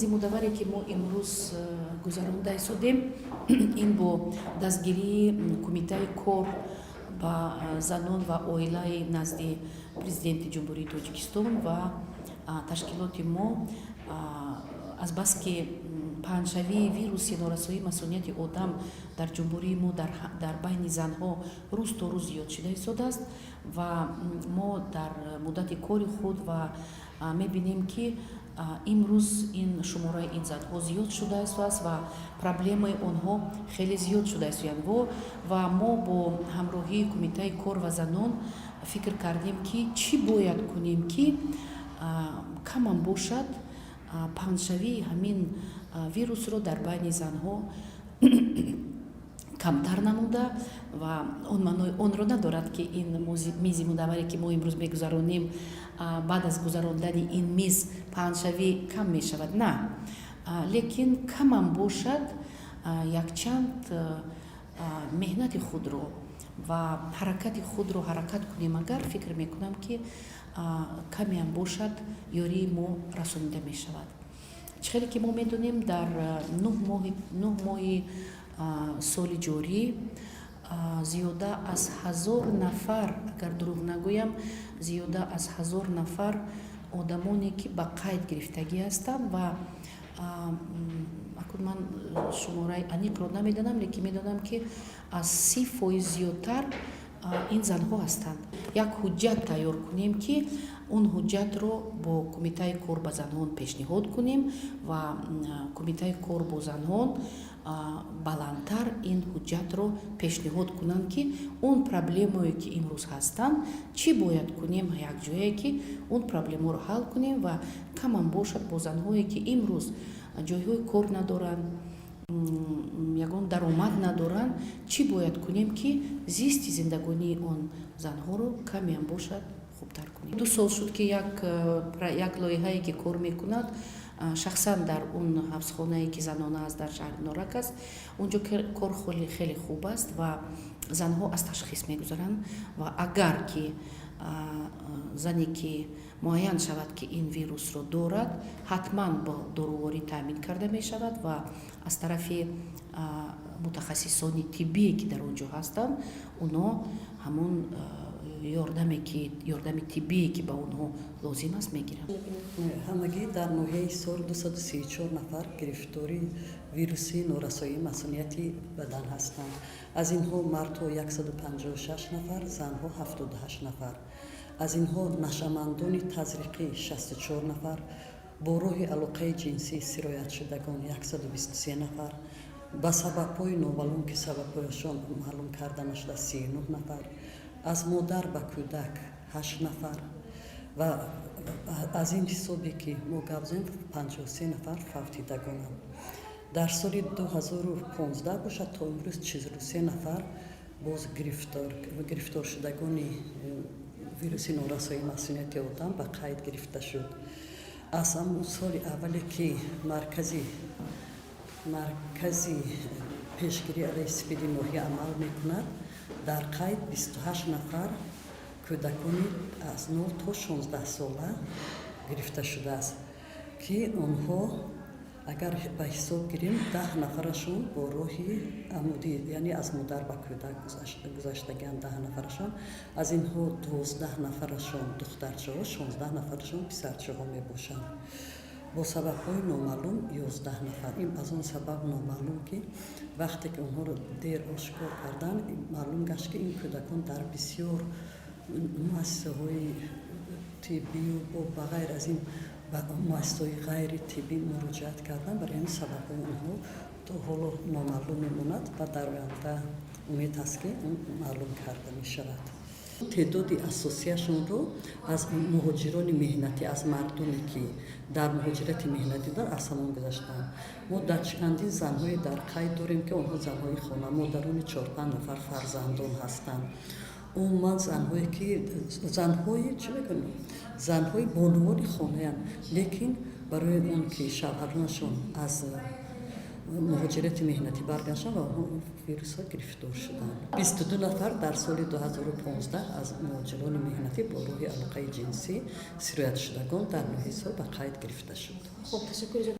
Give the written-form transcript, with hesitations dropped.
ризи мудаваре ки мо имрӯз гузаронда истодем ин бо дастгирии кумитаи кор ба занон ва оилаи назди президенти ҷумҳурии Тоҷикистон ва ташкилоти мо азбаски паҳншавии вируси норасоии масонияти одам дар ҷумҳурии мо дар байни занҳо рӯз то рӯз зиёд шуда истодааст ва мо дар муддати кори худ ва мебинем ки имрӯз ин шумораи ин занҳо зиёд шуда истодааст ва проблемаи онҳо хеле зиёд шуда истоянд ва мо бо ҳамроҳии кумитаи кор ва занон фикр кардем ки чӣ бояд кунем ки камам бошад паҳншавии ҳамин вирусро дар байни занҳо камтар намуда ва он маънои онро надорад ки ин мизи мудавваре ки мо имрӯз мегузаронем баъд аз гузарондани ин миз паҳншавӣ кам мешавад, на, лекин камам бошад якчанд меҳнати худро ва ҳаракати худро ҳаракат кунем. Агар фикр мекунам ки камеам бошад ёрии мо расонида мешавад. чӣ хеле ки мо медонем дар 9 моҳи соли ҷорӣ зиёда аз 1000 нафар, агар дурӯғ нагӯям, зиёда аз 1000 нафар одамоне ки ба қайд гирифтагӣ ҳастанд ва акун ман шумораи аниқро намедонам, лекин медонам ки аз 30% зиёдтар ин занҳо ҳастанд. як ҳуҷҷат тайёр кунем ки он ҳуҷҷатро бо кумитаи кор ба занҳон пешниҳод кунем ва кумитаи кор бо занҳон баландтар ин ҳуҷҷатро пешниҳод кунанд ки он проблемое ки имрӯз ҳастанд чӣ бояд кунем якҷое ки он проблемаро ҳал кунем ва камам бошад бо занҳое ки имрӯз ҷойҳои кор надоранд, ягон даромад надоранд, чӣ бояд кунем ки зисти зиндагонии он занҳоро камеам бошад хубтар кунем. 2 сол шуд ки як лоиҳае ки кор мекунад шахсан дар он ҳабсхонае ки занона аст дар шаҳри Норак аст. Унҷо кор хеле хуб аст ва занҳо аз ташхис мегузаранд ва агар ки зане ки муайян шавад ки ин вирусро дорад, ҳатман бо доруворӣ таъмин карда мешавад ва аз тарафи мутахассисони тиббие ки дар он ҷо ҳастанд онҳо ҳамон ёрдами тиббие ки ба онҳо лозим аст мегиранд. Ҳамагӣ дар ноҳияи сол 234 нафар гирифтори вируси норасоии масонияти бадан ҳастанд. Аз инҳо мардҳо 156 нафар, занҳо 78 нафар. Аз инҳо нашамандони тазриқӣ 64 нафар, бо роҳи алоқаи ҷинсӣ сироятшудагон 123 нафар, ба сабабҳои номаълум ки сабабҳояшон маълум карда нашуда 39 нафар, аз модар ба кӯдак 8 нафар ва аз ин ҳисобе ки мо гап зодем 53 нафар фавтидагонанд. дар соли 2015 бошад то имрӯз 43 нафар боз гирифторшудагони вируси норасоии масонияти одам ба қайд гирифта шуд. аз ҳамон соли аввале ки маркази пешгирии алайҳи спиди ноҳия амал мекунад, дар қайд 28 нафар кӯдакони аз 0 то 16 сола гирифта шудааст ки онҳо агар ба ҳисоб гирем 10 нафарашон бо роҳи амудӣ, яъне аз модар ба кӯдак гузаштагианд 10 нафарашон, аз инҳо 12 нафарашон духтарчаҳо, 16 нафарашон писарчаҳо мебошанд. бо сабабҳои номаълум 11 нафар. Ин аз он сабаб номаълум ки вақте ки онҳоро дер ошкор карданд, маълум гашт ки ин кӯдакон дар бисёр муассисаҳои тиббию ба ғайр аз ин ба муассисаҳои ғайри тиббӣ муроҷиат карданд. Барои ҳамин сабабҳои онҳо то ҳоло номаълум мемонад ва дар оянда умед ҳаст ки маълум карда мешавад. تعدادی اساسیشون رو از مهاجران مهنتی، از مردمی که در مهاجرت مهنتی در آسمان گذاشتن. ما در چندین زنهای در قید داریم که آنها زنهای خانوادگان 4-5 نفر فرزندان هستند. عموما زنهایی که زنهای بانوان خانه هستند، لیکن برای اون که شوهرانشون از مهاجرت مهنتی برگشتن و اون ویروس ها گرفتار شدن. 22 نفر در سال 2015 از مهاجران مهنتی با روی علاقه جنسی سیرایت شدگان در نوحیسا به قید گرفته شد. خب تشکر.